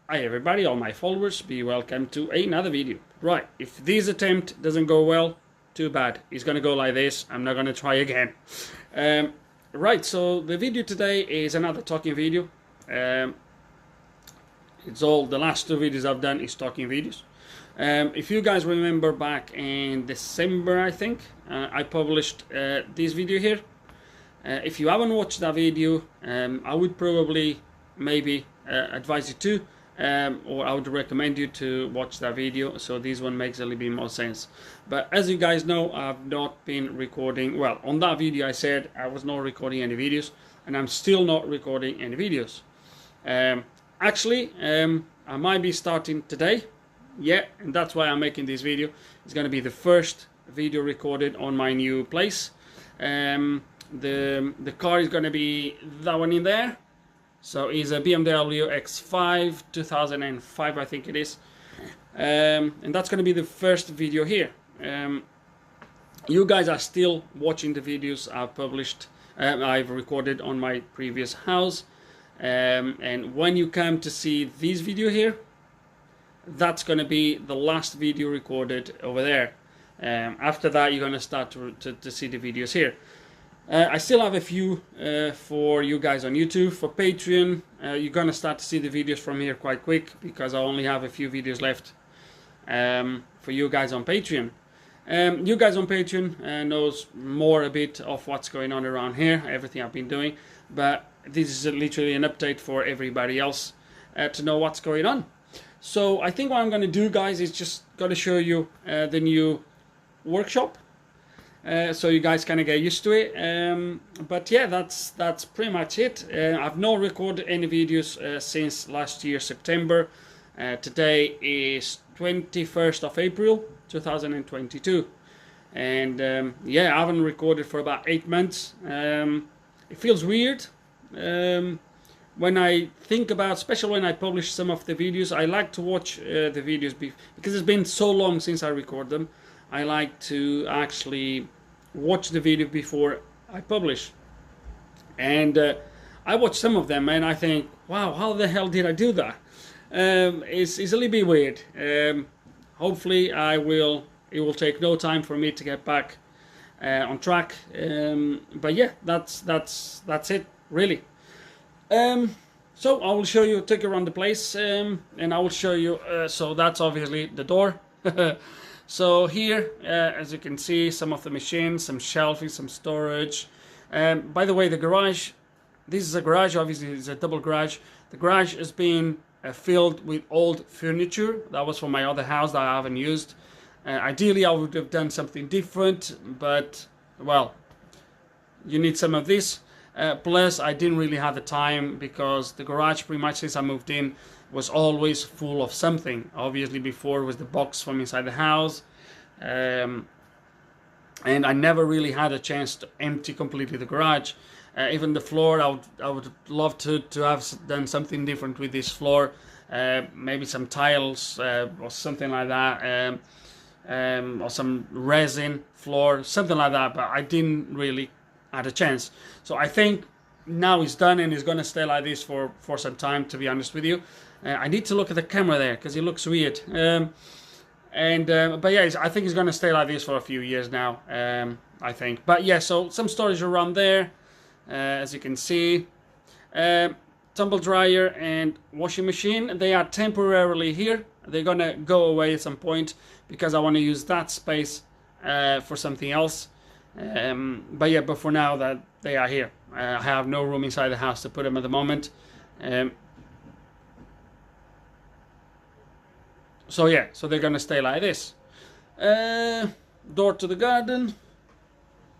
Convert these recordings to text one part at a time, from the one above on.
Hi everybody, all my followers, be welcome to another video. Right, if this attempt doesn't go well, too bad. It's gonna go like this, I'm not gonna try again. Right, so the video today is another talking video. It's all, the last two videos I've done is talking videos. If you guys remember back in December, I think, I published this video here. If you haven't watched that video, I would probably maybe advise you to, or I would recommend you to watch that video, so this one makes a little bit more sense. But as you guys know, I've not been recording, well, on that video I said I was not recording any videos, and I'm still not recording any videos. Actually, I might be starting today, yeah, and that's why I'm making this video. It's going to be the first video recorded on my new place. The car is going to be that one in there. So it's a BMW X5 2005, I think it is, and that's going to be the first video here. You guys are still watching the videos I've published, I've recorded on my previous house, and when you come to see this video here, that's going to be the last video recorded over there. After that, you're going to start to see the videos here. I still have a few for you guys on YouTube. For Patreon, you're gonna start to see the videos from here quite quick, because I only have a few videos left for you guys on Patreon. You guys on Patreon knows more a bit of what's going on around here, everything I've been doing, but this is literally an update for everybody else to know what's going on. So I think what I'm gonna do, guys, is just gonna show you the new workshop. So you guys kind of get used to it, but yeah, that's pretty much it. I've not recorded any videos since last year September. Today is 21st of April 2022, and yeah, I haven't recorded for about 8 months. It feels weird when I think about, especially when I publish some of the videos. I like to watch the videos because it's been so long since I record them. I like to actually watch the video before I publish, and I watch some of them and I think, wow, how the hell did I do that? It's a little bit weird. Hopefully it will take no time for me to get back on track, but yeah, that's it really. So I will show you, take you around the place, and I will show you, so that's obviously the door. So here, as you can see, some of the machines, some shelving, some storage. By the way, the garage, this is a garage, obviously it's a double garage. The garage has been filled with old furniture. That was from my other house that I haven't used. Ideally, I would have done something different, but, well, you need some of this. Plus, I didn't really have the time, because the garage, pretty much since I moved in, was always full of something. Obviously, before was the box from inside the house, and I never really had a chance to empty completely the garage. Even the floor, I would love to have done something different with this floor, maybe some tiles or something like that, or some resin floor, something like that, but I didn't really had a chance. So I think now it's done, and it's going to stay like this for some time, to be honest with you. I need to look at the camera there because it looks weird, but yeah, I think it's going to stay like this for a few years now, I think. But yeah, so some storage around there, as you can see. Tumble dryer and washing machine, they are temporarily here. They're going to go away at some point, because I want to use that space for something else. But yeah, but for now that they are here, I have no room inside the house to put them at the moment. So yeah, so they're gonna stay like this. Door to the garden,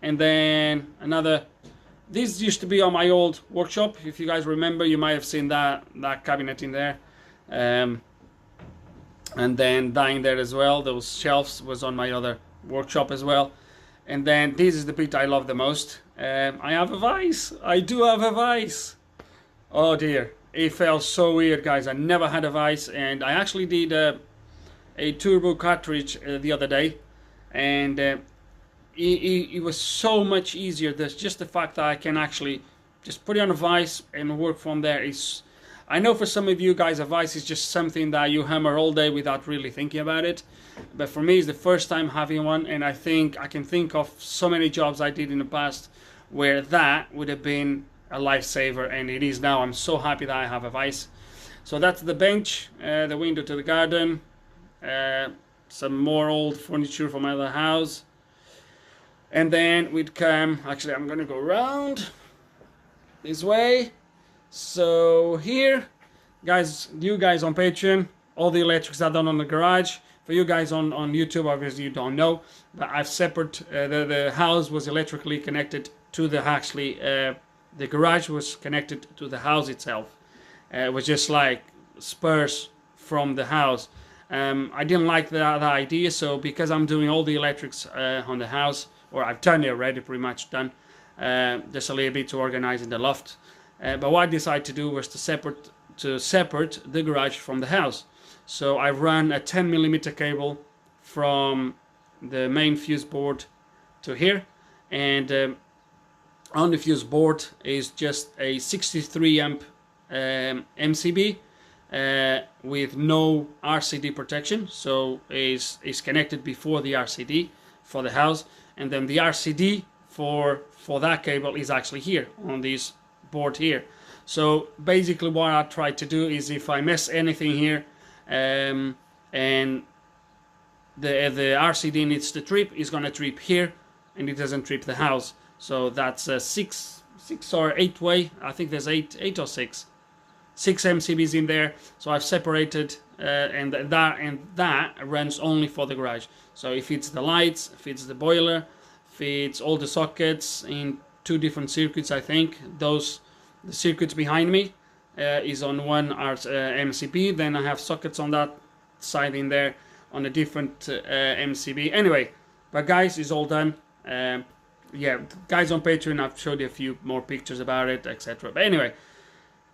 and then another. This used to be on my old workshop. If you guys remember, you might have seen that cabinet in there, and then that in there as well. Those shelves was on my other workshop as well. And then this is the bit I love the most. I have a vise. I do have a vise. Oh dear, it felt so weird, guys. I never had a vise, and I actually did a turbo cartridge the other day, and it was so much easier. There's just the fact that I can actually just put it on a vise and work from there. I know for some of you guys, a vice is just something that you hammer all day without really thinking about it. But for me, it's the first time having one, and I think I can think of so many jobs I did in the past where that would have been a lifesaver, and it is now. I'm so happy that I have a vice. So that's the bench, the window to the garden, some more old furniture from my other house. And then we'd come, actually I'm gonna go around this way. So here, guys, you guys on Patreon, all the electrics are done on the garage. For you guys on YouTube, obviously you don't know, but I've separated, the house was electrically connected to the, actually, the garage was connected to the house itself. It was just like spurs from the house. I didn't like that idea, so because I'm doing all the electrics on the house, or I've done it already, pretty much done, just a little bit to organize in the loft. But what I decided to do was to separate the garage from the house. So I run a 10mm cable from the main fuse board to here, and on the fuse board is just a 63 amp MCB with no RCD protection, so is connected before the RCD for the house, and then the RCD for that cable is actually here on this board here. So basically what I try to do is, if I mess anything here and the RCD needs to trip, it's gonna trip here and it doesn't trip the house. So that's a six or 8 way, I think there's 8 or 6 MCBs in there. So I've separated and that runs only for the garage. So if it's the lights, if it's the boiler, if it's all the sockets in 2 different circuits, I think the circuits behind me is on one MCB, then I have sockets on that side in there on a different MCB. Anyway, but guys, it's all done. Yeah, guys on Patreon, I've showed you a few more pictures about it, etc. But anyway,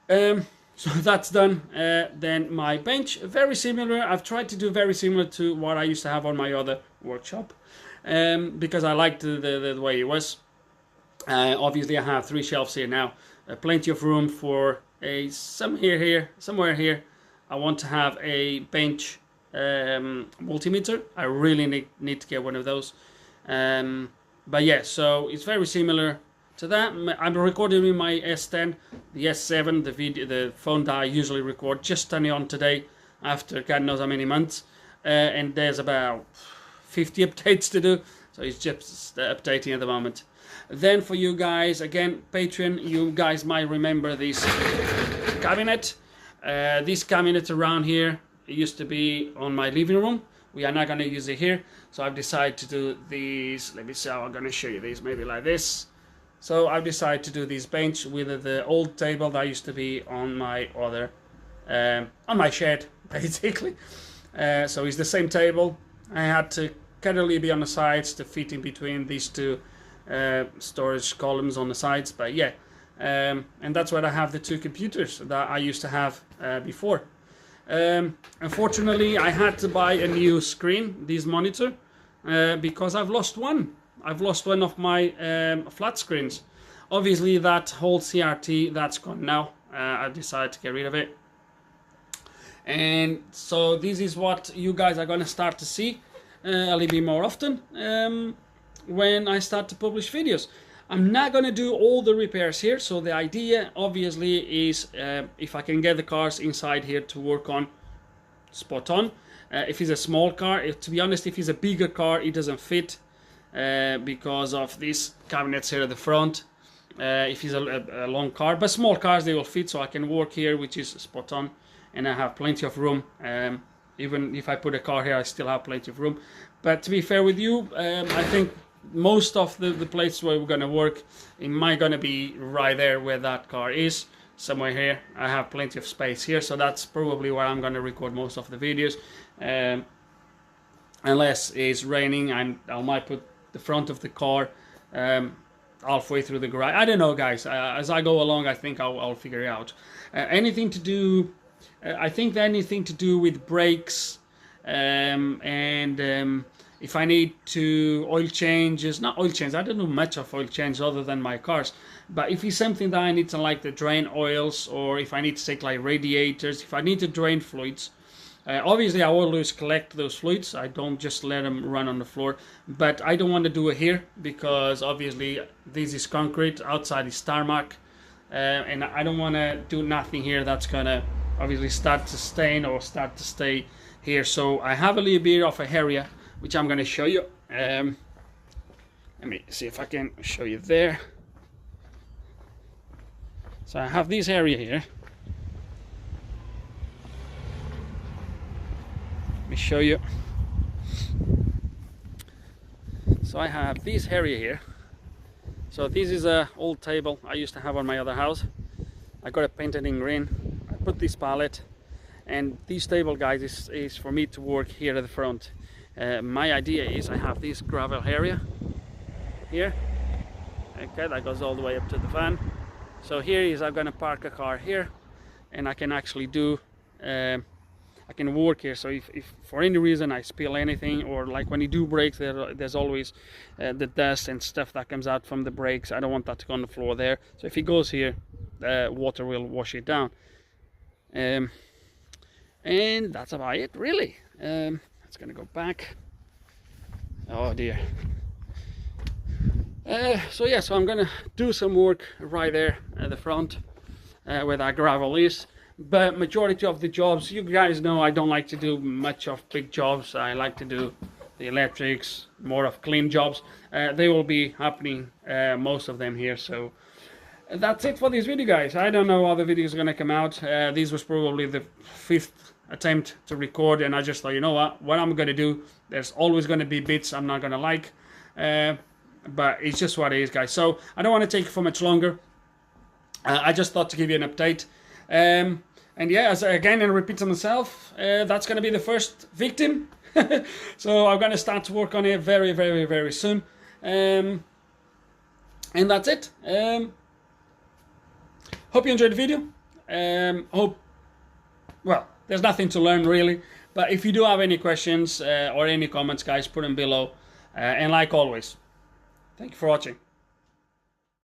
so that's done. Then my bench, very similar. I've tried to do very similar to what I used to have on my other workshop, because I liked the way it was. Obviously I have 3 shelves here now, plenty of room for somewhere here. I want to have a bench multimeter. I really need to get one of those. But yeah, so it's very similar to that. I'm recording with my S10, the S7, the phone that I usually record. Just turning on today after God knows how many months, and there's about 50 updates to do, so it's just updating at the moment. Then for you guys, again, Patreon, you guys might remember this cabinet. This cabinet around here, it used to be on my living room. We are not going to use it here, so I've decided to do these. Let me see how I'm going to show you these, maybe like this. So I've decided to do this bench with the old table that used to be on my other, on my shed, basically. So it's the same table. I had to kind of be on the sides to fit in between these 2 storage columns on the sides, but yeah, and that's where I have the 2 computers that I used to have before. Unfortunately, I had to buy a new screen, this monitor, because I've lost one. I've lost one of my flat screens. Obviously, that whole CRT, that's gone now. I've decided to get rid of it. And so this is what you guys are going to start to see a little bit more often when I start to publish videos. I'm not going to do all the repairs here, so the idea obviously is if I can get the cars inside here to work on, spot on. If it's a small car, to be honest, if it's a bigger car, it doesn't fit because of these cabinets here at the front. If it's a long car, but small cars, they will fit, so I can work here, which is spot on, and I have plenty of room. Even if I put a car here, I still have plenty of room. But to be fair with you, I think most of the places where we're going to work, it might going to be right there where that car is, somewhere here. I have plenty of space here, so that's probably where I'm going to record most of the videos. Unless it's raining, I might put the front of the car halfway through the garage. I don't know, guys. As I go along, I think I'll figure it out. Anything to do, I think anything to do with brakes and if I need to oil changes, not oil change, I don't do much of oil change other than my cars, but if it's something that I need to like to drain oils, or if I need to take like radiators, if I need to drain fluids, obviously I always collect those fluids. I don't just let them run on the floor, but I don't want to do it here because obviously this is concrete, outside is tarmac, and I don't want to do nothing here that's gonna obviously start to stain or start to stay here. So I have a little bit of a area which I'm going to show you. Let me see if I can show you there. So I have this area here. Let me show you. So I have this area here. So this is an old table I used to have on my other house. I got it painted in green. I put this pallet, and this table, guys, is for me to work here at the front. My idea is I have this gravel area here, okay, that goes all the way up to the van. So here is I'm gonna park a car here, and I can actually do I can work here. So if for any reason I spill anything, or like when you do brakes, there's always the dust and stuff that comes out from the brakes. I don't want that to go on the floor there. So if it goes here, water will wash it down. And that's about it, really. It's gonna go back. Oh dear. So yeah, so I'm gonna do some work right there at the front where that gravel is. But majority of the jobs, you guys know I don't like to do much of big jobs. I like to do the electrics, more of clean jobs. They will be happening, most of them here. So that's it for this video, guys. I don't know how the video is gonna come out. This was probably the 5th attempt to record, and I just thought, you know what I'm gonna do, there's always gonna be bits I'm not gonna like, but it's just what it is, guys. So I don't want to take for much longer. I just thought to give you an update, and yeah, as again, and repeat to myself, that's gonna be the first victim. So I'm gonna start to work on it very, very, very soon, and that's it. Hope you enjoyed the video. Well, there's nothing to learn really, but if you do have any questions or any comments, guys, put them below. And like always, thank you for watching.